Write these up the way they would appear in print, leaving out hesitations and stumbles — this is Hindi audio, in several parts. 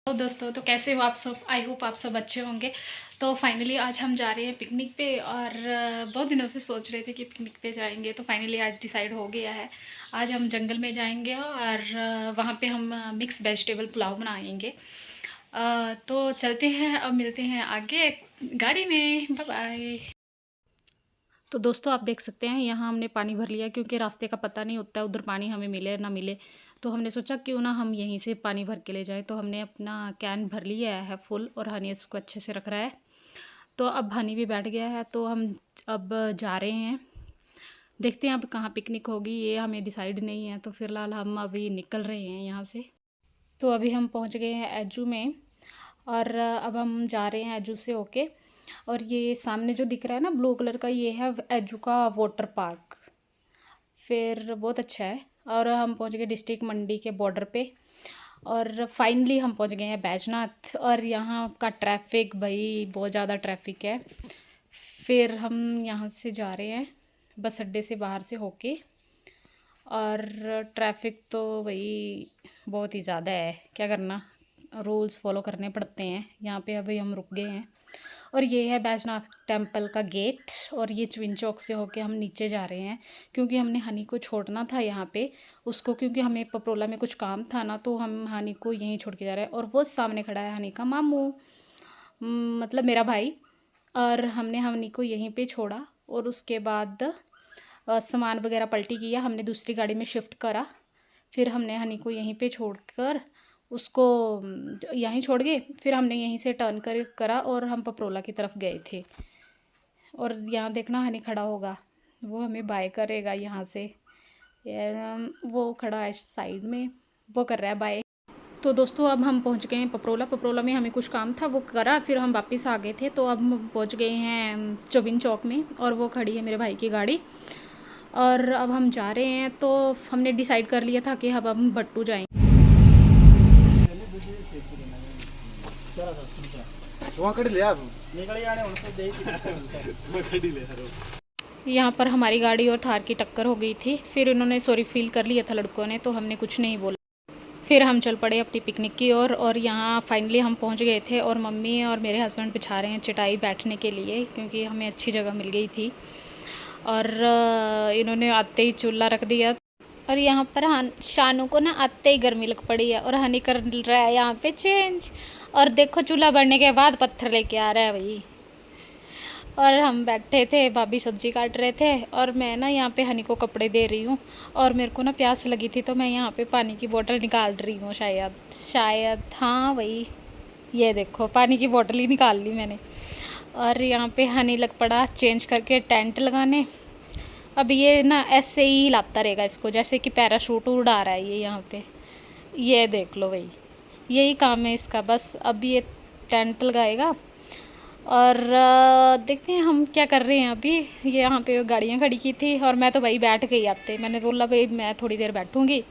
तो दोस्तों, तो कैसे हो आप सब? आई होप आप सब अच्छे होंगे। तो फाइनली आज हम जा रहे हैं पिकनिक पे और बहुत दिनों से सोच रहे थे कि पिकनिक पे जाएंगे, तो फाइनली आज डिसाइड हो गया है। आज हम जंगल में जाएंगे और वहाँ पे हम मिक्स वेजिटेबल पुलाव बनाएंगे। तो चलते हैं, अब मिलते हैं आगे गाड़ी में। Bye bye. तो दोस्तों, आप देख सकते हैं यहाँ हमने पानी भर लिया क्योंकि रास्ते का पता नहीं होता है, उधर पानी हमें मिले ना मिले। तो हमने सोचा क्यों ना हम यहीं से पानी भर के ले जाएं। तो हमने अपना कैन भर लिया है फुल और हनी इसको अच्छे से रख रहा है। तो अब हनी भी बैठ गया है, तो हम अब जा रहे हैं। देखते हैं अब कहाँ पिकनिक होगी, ये हमें डिसाइड नहीं है। तो फिलहाल हम अभी निकल रहे हैं यहाँ से। तो अभी हम पहुँच गए हैं एजू में और अब हम जा रहे हैं एजू से होके। और ये सामने जो दिख रहा है ना ब्लू कलर का, ये है एजू का वाटर पार्क। फिर बहुत अच्छा है। और हम पहुंच गए डिस्ट्रिक्ट मंडी के बॉर्डर पे और फाइनली हम पहुंच गए हैं बैजनाथ। और यहाँ का ट्रैफिक, भाई बहुत ज़्यादा ट्रैफिक है। फिर हम यहाँ से जा रहे हैं बस अड्डे से बाहर से होके। और ट्रैफिक तो भाई बहुत ही ज़्यादा है, क्या करना, रूल्स फॉलो करने पड़ते हैं। यहाँ पे अभी हम रुक गए हैं और ये है बैजनाथ टेम्पल का गेट। और ये चविन चौक से होके हम नीचे जा रहे हैं क्योंकि हमने हनी को छोड़ना था यहाँ पे उसको, क्योंकि हमें पपरोला में कुछ काम था ना, तो हम हनी को यहीं छोड़ के जा रहे हैं। और वो सामने खड़ा है हनी का मामू, मतलब मेरा भाई। और हमने हनी को यहीं पे छोड़ा और उसके बाद सामान वगैरह पलटी किया, हमने दूसरी गाड़ी में शिफ्ट करा। फिर हमने हनी को यहीं पे छोड़कर उसको यहीं छोड़ गए। फिर हमने यहीं से टर्न करा और हम पपरोला की तरफ गए थे। और यहाँ देखना हनी खड़ा होगा, वो हमें बाय करेगा यहाँ से। वो खड़ा है साइड में, वो कर रहा है बाय। तो दोस्तों, अब हम पहुँच गए हैं पपरोला। पपरोला में हमें कुछ काम था, वो करा, फिर हम वापस आ गए थे। तो अब हम पहुँच गए हैं चौबिन चौक में और वो खड़ी है मेरे भाई की गाड़ी। और अब हम जा रहे हैं। तो हमने डिसाइड कर लिया था कि अब हम भट्टू जाएंगे। यहाँ पर हमारी गाड़ी और थार की टक्कर हो गई थी। फिर उन्होंने सॉरी फील कर लिया था लड़कों ने, तो हमने कुछ नहीं बोला। फिर हम चल पड़े अपनी पिकनिक की ओर। और यहाँ फाइनली हम पहुँच गए थे और मम्मी और मेरे हस्बैंड बिछा रहे हैं चटाई बैठने के लिए, क्योंकि हमें अच्छी जगह मिल गई थी। और इन्होंने आते ही चूल्हा रख दिया। और यहाँ पर शानू को ना आते ही गर्मी लग पड़ी है और हनी कर रहा है यहाँ पे चेंज। और देखो चूल्हा बढ़ने के बाद पत्थर लेके आ रहा है भाई। और हम बैठे थे, भाभी सब्जी काट रहे थे और मैं ना यहाँ पे हनी को कपड़े दे रही हूँ। और मेरे को ना प्यास लगी थी, तो मैं यहाँ पे पानी की बोतल निकाल रही हूँ। शायद हाँ भाई, ये देखो पानी की बोतल ही निकाल ली मैंने। और यहाँ पे हनी लग पड़ा चेंज करके टेंट लगाने। अब ये ना ऐसे ही हिलाता रहेगा इसको, जैसे कि पैराशूट उड़ा रहा है ये यहाँ पे। ये देख लो भाई, यही काम है इसका बस। अब ये टेंट लगाएगा और देखते हैं हम क्या कर रहे हैं अभी। ये यहाँ पे गाड़ियाँ खड़ी की थी और मैं तो भाई बैठ गई आते। मैंने बोला भाई मैं थोड़ी देर बैठूँगी,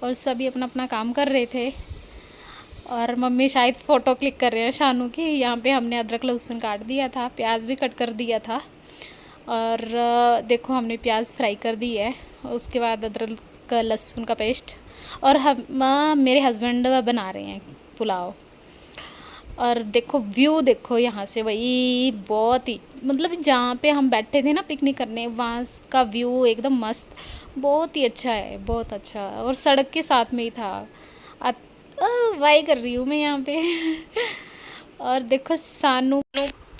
और सभी अपना अपना काम कर रहे थे। और मम्मी शायद फ़ोटो क्लिक कर रहे हैं शानू की। यहाँ पे हमने अदरक लहसुन काट दिया था, प्याज भी कट कर दिया था। और देखो हमने प्याज फ्राई कर दी है, उसके बाद अदरक लहसुन का पेस्ट। और हम मेरे हस्बैंड बना रहे हैं पुलाव। और देखो व्यू देखो यहाँ से भाई, बहुत ही मतलब जहाँ पे हम बैठे थे ना पिकनिक करने, वहाँ का व्यू एकदम मस्त, बहुत ही अच्छा है, बहुत अच्छा। और सड़क के साथ में ही था। वाई कर रही हूँ मैं यहाँ पे और देखो सानू।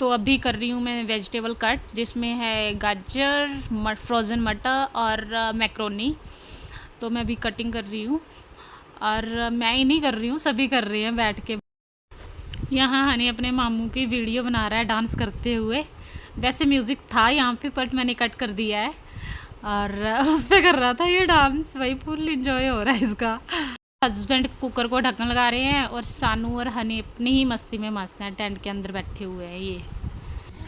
तो अभी कर रही हूँ मैं वेजिटेबल कट, जिसमें है गाजर, फ्रोज़न मटर और मैक्रोनी। तो मैं अभी कटिंग कर रही हूँ और मैं ही नहीं कर रही हूँ, सभी कर रहे हैं बैठ के। यहाँ हनी अपने मामू की वीडियो बना रहा है डांस करते हुए। वैसे म्यूज़िक था यहाँ पे बट मैंने कट कर दिया है। और उस पर कर रहा था ये डांस, वही फुल इंजॉय हो रहा है इसका। हस्बैंड कुकर को ढक्कन लगा रहे हैं और सानू और हनी अपनी ही मस्ती में मस्त हैं, टेंट के अंदर बैठे हुए हैं ये।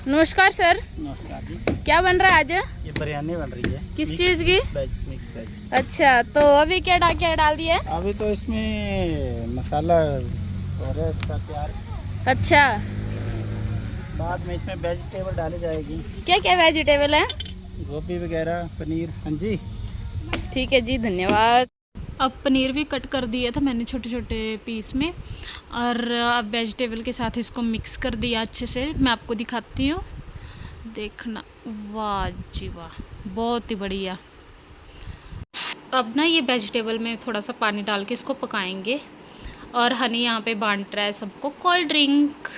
नमस्कार सर। नमस्कार जी। क्या बन रहा है आज? ये बिरयानी बन रही है। किस चीज़ की? Mix veg. अच्छा, तो अभी क्या डाल दिया है? अभी तो इसमें मसाला हो रहा है इसका तैयार। अच्छा, बाद में इसमें वेजिटेबल डाली जाएगी। क्या क्या वेजिटेबल है? गोभी वगैरह, पनीर। हाँ जी, ठीक है जी, धन्यवाद। अब पनीर भी कट कर दिया था मैंने छोटे छोटे पीस में, और अब वेजिटेबल के साथ इसको मिक्स कर दिया अच्छे से। मैं आपको दिखाती हूँ, देखना। वाह जी वाह, बहुत ही बढ़िया। अब ना ये वेजिटेबल में थोड़ा सा पानी डाल के इसको पकाएंगे। और हनी यहाँ पे बांट रहा है सबको कोल्ड ड्रिंक,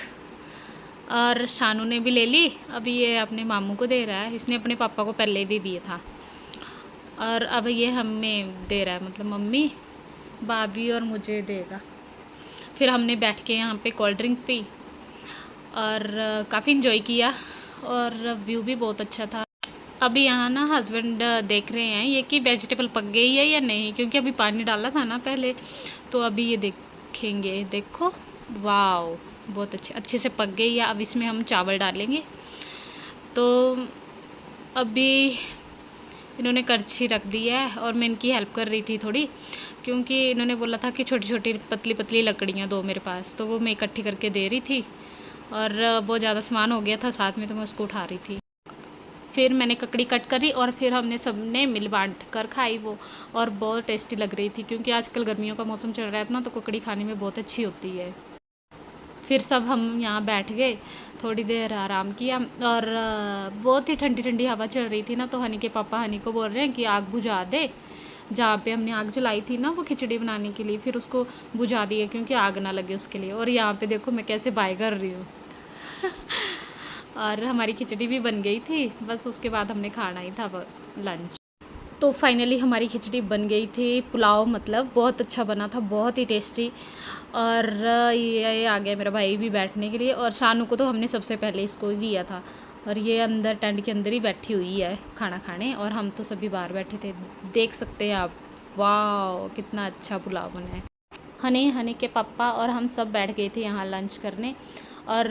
और शानू ने भी ले ली। अभी ये अपने मामू को दे रहा है, इसने अपने पापा को पहले दे दिया था, और अब ये हमें दे रहा है, मतलब मम्मी, भाभी और मुझे देगा। फिर हमने बैठ के यहाँ पे कोल्ड ड्रिंक पी और काफ़ी इन्जॉय किया, और व्यू भी बहुत अच्छा था। अभी यहाँ ना हस्बैंड देख रहे हैं ये कि वेजिटेबल पक गई है या नहीं, क्योंकि अभी पानी डाला था ना पहले, तो अभी ये देखेंगे। देखो, वाव, बहुत अच्छे से पक गई है। अब इसमें हम चावल डालेंगे। तो अभी इन्होंने करछी रख दी है और मैं इनकी हेल्प कर रही थी थोड़ी, क्योंकि इन्होंने बोला था कि छोटी छोटी पतली पतली लकड़ियाँ दो मेरे पास, तो वो मैं इकट्ठी करके दे रही थी। और बहुत ज़्यादा सामान हो गया था साथ में, तो मैं उसको उठा रही थी। फिर मैंने ककड़ी कट करी और फिर हमने सबने मिल बांट कर खाई वो, और बहुत टेस्टी लग रही थी, क्योंकि आजकल गर्मियों का मौसम चल रहा है ना, तो ककड़ी खाने में बहुत अच्छी होती है। फिर सब हम यहाँ बैठ गए, थोड़ी देर आराम किया, और बहुत ही ठंडी ठंडी हवा चल रही थी ना, तो हनी के पापा हनी को बोल रहे हैं कि आग बुझा दे। जहाँ पे हमने आग जलाई थी ना वो खिचड़ी बनाने के लिए, फिर उसको बुझा दिया क्योंकि आग ना लगे उसके लिए। और यहाँ पे देखो मैं कैसे बाय कर रही हूँ। और हमारी खिचड़ी भी बन गई थी, बस उसके बाद हमने खाना ही था लंच। तो फाइनली हमारी खिचड़ी बन गई थी, पुलाव मतलब बहुत अच्छा बना था, बहुत ही टेस्टी। और ये आ गया मेरा भाई भी बैठने के लिए, और शानू को तो हमने सबसे पहले इसको ही दिया था, और ये अंदर टेंट के अंदर ही बैठी हुई है खाना खाने, और हम तो सभी बाहर बैठे थे, देख सकते हैं आप। वाह, कितना अच्छा पुलाव बना है। हनी के पापा और हम सब बैठ गए थे यहाँ लंच करने, और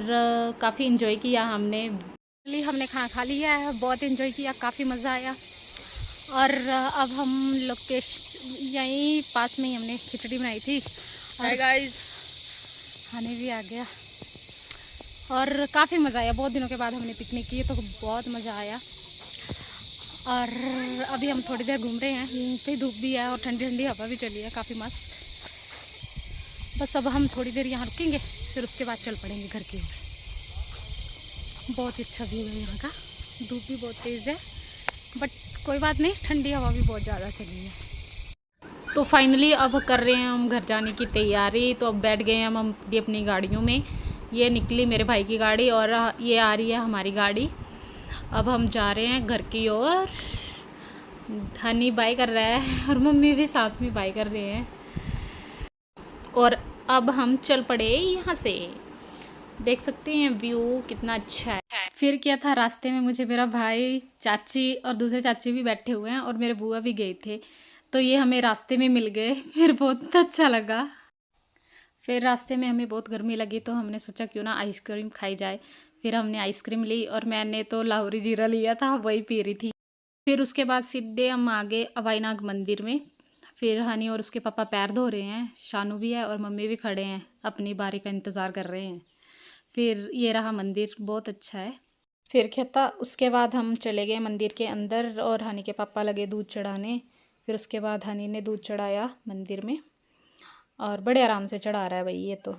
काफ़ी इन्जॉय किया हमने। हमने खाना खा लिया है, बहुत इन्जॉय किया, काफ़ी मज़ा आया। और अब हम यहीं पास में ही हमने खिचड़ी बनाई थी। और गाइस, हनी भी आ गया, और काफ़ी मज़ा आया। बहुत दिनों के बाद हमने पिकनिक की, तो बहुत मज़ा आया। और अभी हम थोड़ी देर घूम रहे हैं, यहीं पे धूप भी है और ठंडी ठंडी हवा भी चली है, काफ़ी मस्त। बस अब हम थोड़ी देर यहाँ रुकेंगे, फिर उसके बाद चल पड़ेंगे घर की ओर। बहुत अच्छा व्यू है यहाँ का, धूप भी बहुत तेज़ है, बट कोई बात नहीं, ठंडी हवा भी बहुत ज़्यादा चली है। तो फाइनली अब कर रहे हैं हम घर जाने की तैयारी। तो अब बैठ गए हैं हम अपनी गाड़ियों में। ये निकली मेरे भाई की गाड़ी, और ये आ रही है हमारी गाड़ी। अब हम जा रहे हैं घर की ओर। हनी बाय कर रहा है और मम्मी भी साथ में बाय कर रहे हैं, और अब हम चल पड़े यहाँ से। देख सकते हैं व्यू कितना अच्छा है। फिर क्या था, रास्ते में मुझे मेरा भाई, चाची और दूसरे चाची भी बैठे हुए हैं, और मेरे बुआ भी गए थे, तो ये हमें रास्ते में मिल गए। फिर बहुत अच्छा लगा। फिर रास्ते में हमें बहुत गर्मी लगी, तो हमने सोचा क्यों ना आइसक्रीम खाई जाए। फिर हमने आइसक्रीम ली, और मैंने तो लाहौरी जीरा लिया था, वही पी रही थी। फिर उसके बाद सीधे हम आ गए अवाईनाग मंदिर में। फिर हनी और उसके पापा पैर धो रहे हैं, शानू भी है और मम्मी भी खड़े हैं, अपनी बारी का इंतज़ार कर रहे हैं। फिर ये रहा मंदिर, बहुत अच्छा है। फिर क्या था, उसके बाद हम चले गए मंदिर के अंदर, और हनी के पापा लगे दूध चढ़ाने। फिर उसके बाद हनी ने दूध चढ़ाया मंदिर में, और बड़े आराम से चढ़ा रहा है भाई ये तो।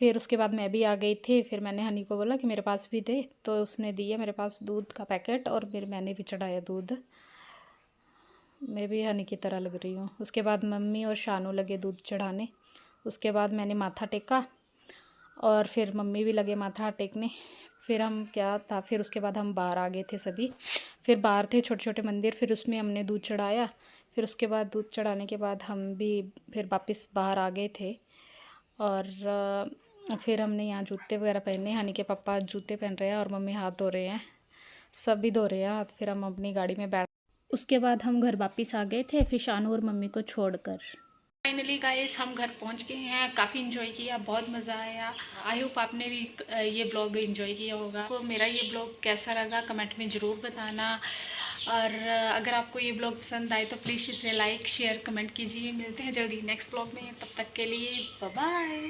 फिर उसके बाद मैं भी आ गई थी। फिर मैंने हनी को बोला कि मेरे पास भी दे, तो उसने दिया मेरे पास दूध का पैकेट, और फिर मैंने भी चढ़ाया दूध। मैं भी हनी की तरह लग रही हूँ। उसके बाद मम्मी और शानू लगे दूध चढ़ाने। उसके बाद मैंने माथा टेका, और फिर मम्मी भी लगे माथा टेकने। फिर हम क्या था, फिर उसके बाद हम बाहर आ गए थे सभी। फिर बाहर थे छोटे छोटे मंदिर, फिर उसमें हमने दूध चढ़ाया। फिर उसके बाद दूध चढ़ाने के बाद हम भी फिर वापस बाहर आ गए थे, और फिर हमने यहाँ जूते वगैरह पहने। हनी के पापा जूते पहन रहे हैं, और मम्मी हाथ धो रहे हैं, सभी धो रहे हैं हाथ। फिर हम अपनी गाड़ी में बैठ, उसके बाद हम घर वापस आ गए थे, फिर शानू और मम्मी को छोड़कर। फाइनली गाइस, हम घर पहुंच गए हैं। काफ़ी इन्जॉय किया, बहुत मज़ा आया। आई होप आपने भी ये ब्लॉग इन्जॉय किया होगा। तो मेरा ये ब्लॉग कैसा लगा कमेंट में ज़रूर बताना, और अगर आपको ये ब्लॉग पसंद आए तो प्लीज़ इसे लाइक शेयर कमेंट कीजिए। मिलते हैं जल्दी नेक्स्ट ब्लॉग में, तब तक के लिए बाय बाय।